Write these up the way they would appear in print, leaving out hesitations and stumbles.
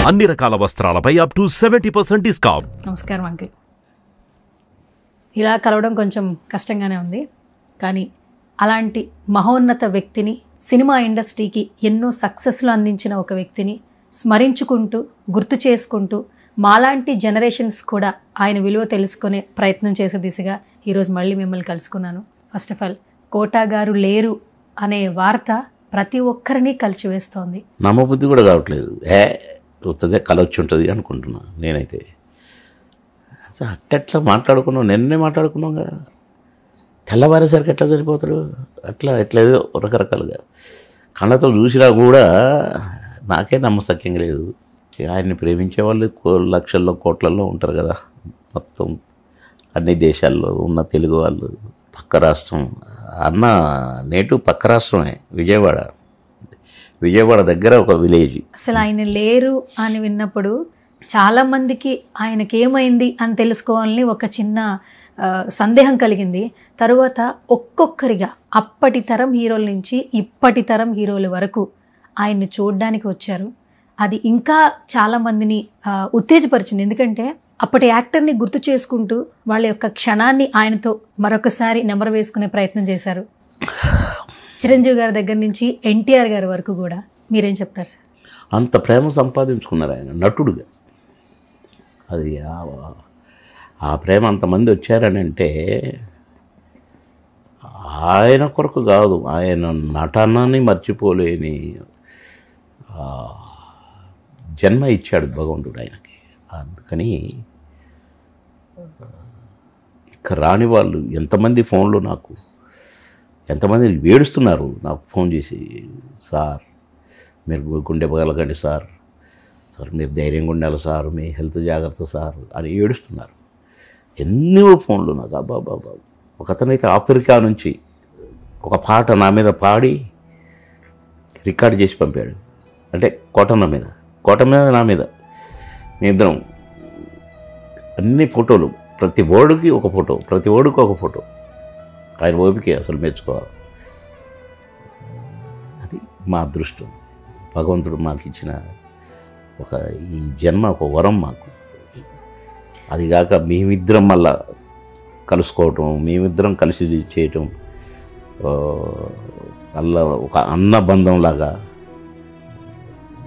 అన్ని రకాల వస్త్రాలపై up to 70% discount. నమస్కారం అంకిల్. ఇలా కలవడం కొంచెం కష్టంగానే ఉంది, కానీ అలాంటి మహోన్నత వ్యక్తిని, సినిమా ఇండస్ట్రీకి ఎన్నో సక్సెస్లు అందించిన ఒక వ్యక్తిని స్మరించుకుంటూ, గుర్తు చేసుకుంటూ, మాలాంటి జనరేషన్స్ కూడా ఆయన విలువ తెలుసుకునే ప్రయత్నం చేసే దిశగా ఈరోజు మళ్ళీ మిమ్మల్ని కలుసుకున్నాను. ఫస్ట్ ఆఫ్ ఆల్, కోటా గారు లేరు అనే వార్త ప్రతి ఒక్కరిని కలిచివేస్తోంది. నమ్మబుద్ధి కూడా కావట్లేదు. వస్తుందే కలొచ్చి ఉంటుంది అనుకుంటున్నా నేనైతే. అసలు అట్టెట్లా మాట్లాడుకున్నాం, నిన్నే మాట్లాడుకున్నాం కదా. తెల్లవారేసరికి ఎట్లా చనిపోతారు, అట్లా ఏదో రకరకాలుగా కళ్ళతో చూసినా కూడా నాకే నమ్మసక్యంగా లేదు. ఆయన్ని ప్రేమించే వాళ్ళు లక్షల్లో కోట్లలో ఉంటారు కదా, మొత్తం అన్ని దేశాల్లో ఉన్న తెలుగు వాళ్ళు. పక్క రాష్ట్రం అన్న నేటు పక్క రాష్ట్రమే విజయవాడ దగ్గర ఒక విలేజ్. అసలు ఆయన లేరు అని విన్నప్పుడు చాలామందికి ఆయనకేమైంది అని తెలుసుకోవాలని ఒక చిన్న సందేహం కలిగింది. తరువాత ఒక్కొక్కరిగా అప్పటి తరం హీరోల నుంచి ఇప్పటి తరం హీరోల వరకు ఆయన్ని చూడడానికి వచ్చారు. అది ఇంకా చాలామందిని ఉత్తేజపరిచింది. ఎందుకంటే అప్పటి యాక్టర్ని గుర్తు చేసుకుంటూ వాళ్ళ యొక్క క్షణాన్ని ఆయనతో మరొకసారి నెమరు వేసుకునే ప్రయత్నం చేశారు. చిరంజీవి గారి దగ్గర నుంచి ఎన్టీఆర్ గారి వరకు కూడా. మీరేం చెప్తారు సార్? అంత ప్రేమ సంపాదించుకున్నారు ఆయన నటుడుగా. అది ఆ ప్రేమ అంతమంది వచ్చారని అంటే ఆయన కొరకు కాదు, ఆయన నటనని మర్చిపోలేని జన్మ ఇచ్చాడు భగవంతుడు ఆయనకి. అందుకని ఇక్కడ రాని వాళ్ళు ఎంతమంది ఫోన్లు నాకు ఎంతమంది ఏడుస్తున్నారు నాకు ఫోన్ చేసి, సార్ మీరు గుండె పగలకండి సార్ మీరు ధైర్యంగా ఉండాలి సార్, మీ హెల్త్ జాగ్రత్త సార్ అని ఏడుస్తున్నారు. ఎన్నో ఫోన్లు నాకు. అబ్బాబాబా. ఒక అతనైతే ఆఫ్రికా నుంచి ఒక పాట నా మీద పాడి రికార్డ్ చేసి పంపాడు. అంటే కోట మీద నా మీద మీ ఇద్దరం అన్ని ఫోటోలు, ప్రతి ఓడికి ఒక ఫోటో. ఆయన ఓపికే అసలు మెచ్చుకోవాలి. అది మా అదృష్టం. భగవంతుడు మాకు ఇచ్చిన ఈ జన్మ ఒక వరం మాకు. అదిగాక మేమిద్దరం మళ్ళా కలుసుకోవటం, మేమిద్దరం కలిసి చేయటం, అలా ఒక అన్న బంధంలాగా.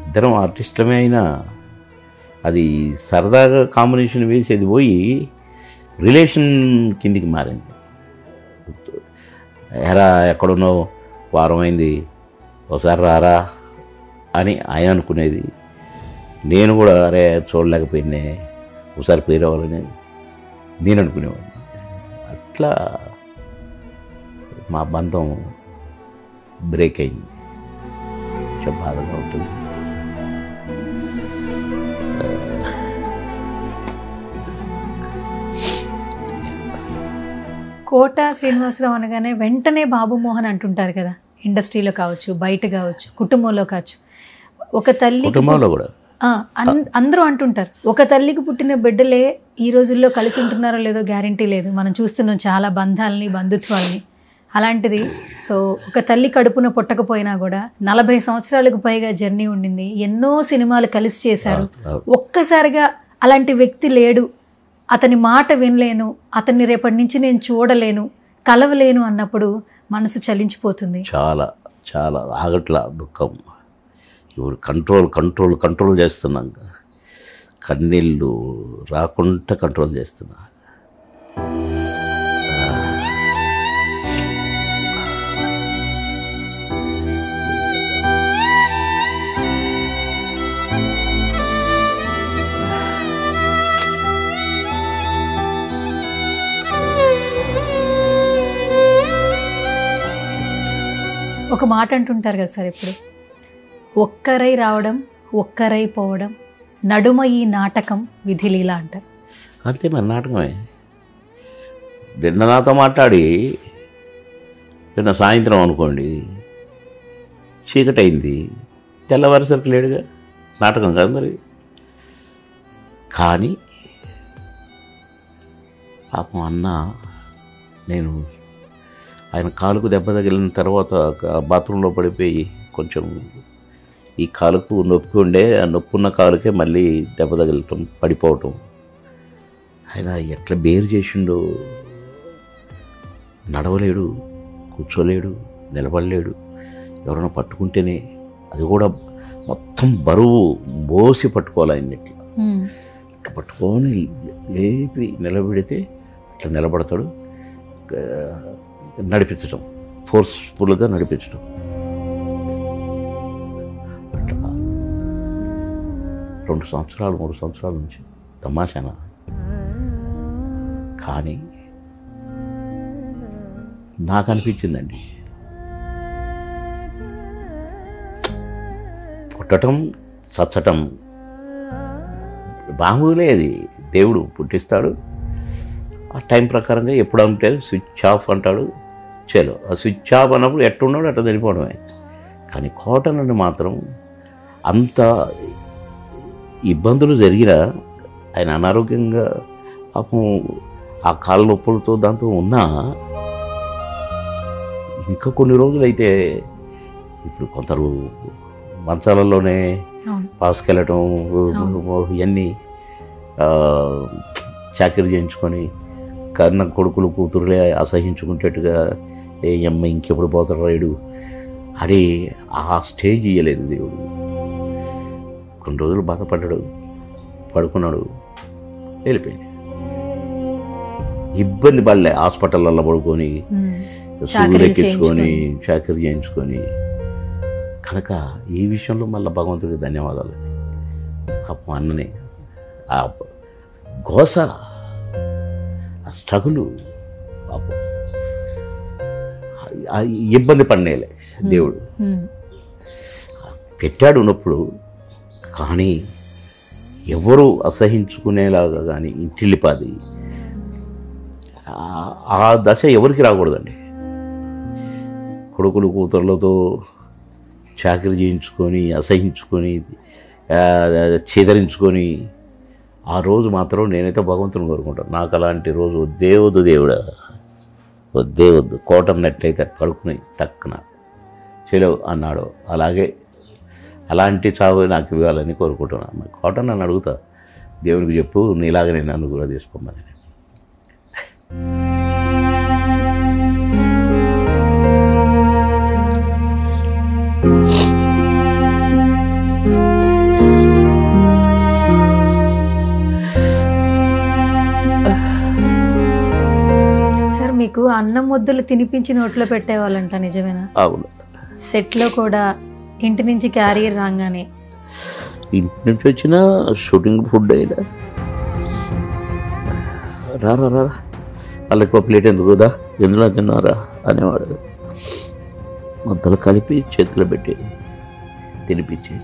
ఇద్దరం ఆర్టిస్టులమే అయినా అది సరదాగా కాంబినేషన్ వేసేది పోయి రిలేషన్ కిందికి మారింది. ఎరా ఎక్కడున్నో వారం అయింది ఒకసారి రారా అని ఆయన అనుకునేది. నేను కూడా అరే చూడలేకపోయినా ఒకసారి పేరు రావాలని నేను అనుకునేవాడిని. అట్లా మా బంధం బ్రేక్ అయింది. కొంచెం బాధగా ఉంటుంది. కోట శ్రీనివాసరావు అనగానే వెంటనే బాబు మోహన్ అంటుంటారు కదా, ఇండస్ట్రీలో కావచ్చు, బయట కావచ్చు, కుటుంబంలో కావచ్చు. ఒక తల్లి కుటుంబంలో కూడా అందరూ అంటుంటారు, ఒక తల్లికి పుట్టిన బిడ్డలే ఈ రోజుల్లో కలిసి ఉంటున్నారో లేదో గ్యారంటీ లేదు. మనం చూస్తున్నాం చాలా బంధాలని, బంధుత్వాలని. అలాంటిది సో ఒక తల్లి కడుపున పుట్టకపోయినా కూడా 40 సంవత్సరాలకు పైగా జర్నీ ఉండింది, ఎన్నో సినిమాలు కలిసి చేశారు. ఒక్కసారిగా అలాంటి వ్యక్తి లేడు, అతని మాట వినలేను, అతన్ని రేపటి నుంచి నేను చూడలేను, కలవలేను అన్నప్పుడు మనసు చలించిపోతుంది. చాలా చాలా ఆగట్లా దుఃఖం. ఇప్పుడు కంట్రోల్ చేస్తున్నాం, కన్నీళ్ళు రాకుండా కంట్రోల్ చేస్తున్నా. ఒక మాట అంటుంటారు కదా సార్, ఇప్పుడు ఒక్కరై రావడం ఒక్కరై పోవడం, నడుమ ఈ నాటకం విధిలీల అంటారు. అంతే మరి, నాటకమే. నిన్న నాతో మాట్లాడి నిన్న సాయంత్రం అనుకోండి చీకటి అయింది, తెల్లవారేసరికి లేడుగా, నాటకం కాదు మరి. కానీ పాపం అన్న, నేను ఆయన కాలుకు దెబ్బ తగిలిన తర్వాత బాత్రూంలో పడిపోయి కొంచెం ఈ కాలుకు నొప్పి ఉండే, ఆ నొప్పి ఉన్న కాలుకే మళ్ళీ దెబ్బ తగలటం, పడిపోవటం. ఆయన ఎట్లా బేరు చేసిండో. నడవలేడు, కూర్చోలేడు, నిలబడలేడు. ఎవరైనా పట్టుకుంటేనే అది కూడా మొత్తం బరువు మోసి పట్టుకోవాలి ఆయన్ని. ఇట్లా పట్టుకొని లేపి నిలబెడితే ఇట్లా నిలబడతాడు. నడిపించడం, ఫోర్స్ఫుల్గా నడిపించడం. అట్లా 2 సంవత్సరాలు 3 సంవత్సరాల నుంచి తమాషానా. కానీ నాకు అనిపించిందండి, పుట్టడం చచ్చటం మామూలే. అది దేవుడు పుట్టిస్తాడు, ఆ టైం ప్రకారంగా ఎప్పుడు అంటే స్విచ్ ఆఫ్ అంటాడు. చలో ఆ స్విచ్ ఆఫ్ అన్నప్పుడు ఎట్టున్నాడు అట్లా వెళ్ళిపోవడమే. కానీ కాటన్ అని మాత్రం అంత ఇబ్బందులు జరిగినా, ఆయన అనారోగ్యంగా పాపం ఆ కాళ్ళ నొప్పులతో దాంతో ఉన్నా ఇంకా కొన్ని రోజులైతే, ఇప్పుడు కొందరు మంచాలలోనే పాసుకెళ్ళటం, ఇవన్నీ చాకరీ చేయించుకొని కన్న కొడుకులు కూతురులే అసహించుకుంటేట్టుగా ఏ అమ్మ ఇంకెప్పుడు పోతాడు రైడు అని ఆ స్టేజ్ ఇయ్యలేదు దేవుడు. కొన్ని రోజులు బాధపడ్డాడు, పడుకున్నాడు, వెళ్ళిపోయింది. ఇబ్బంది పడలే. హాస్పిటల్లో పడుకొని సూదులు ఎక్కించుకొని చాకరీ చేయించుకొని. కనుక ఈ విషయంలో మళ్ళీ భగవంతుడికి ధన్యవాదాలు. పాపం అన్నని ఆ గోస, ఆ స్ట్రగులు, పాపం ఇబ్బంది పడినేలే దేవుడు పెట్టాడు ఉన్నప్పుడు. కానీ ఎవరు అసహించుకునేలాగా కానీ ఇంటిల్లిపాది ఆ దశ ఎవరికి రాకూడదండి. కొడుకులు కూతుర్లతో చాకరీ చేయించుకొని, అసహించుకొని, చేదరించుకొని ఆ రోజు మాత్రం నేనైతే భగవంతుని కోరుకుంటాను. నాకు అలాంటి రోజు వద్దు దేవుడా, వద్దు. కోటం నెట్టయితే పడుకుని టక్కున చెలో అన్నాడు. అలాంటి చావు నాకు ఇవ్వాలని కోరుకుంటున్నాను. కాటన్ నన్ను అడుగుతా, దేవునికి చెప్పు నీలాగనే నన్ను కూడా తీసుకోమని. సార్, మీకు అన్నం ముద్దలు తినిపించి నోట్లో పెట్టేవాళ్ళంట, నిజమేనా? అవును. సెట్లో కూడా ఇంటి నుంచి క్యారియర్ రాగానే, ఇంటి నుంచి వచ్చిన షూటింగ్ ఫుడ్ అయినా రా వాళ్ళకి ఒక ప్లేట్ ఎందుకుదా, ఎందులో తిన్నారా అనేవాడు. ముద్దలు కలిపి చేతిలో పెట్టి తినిపించి.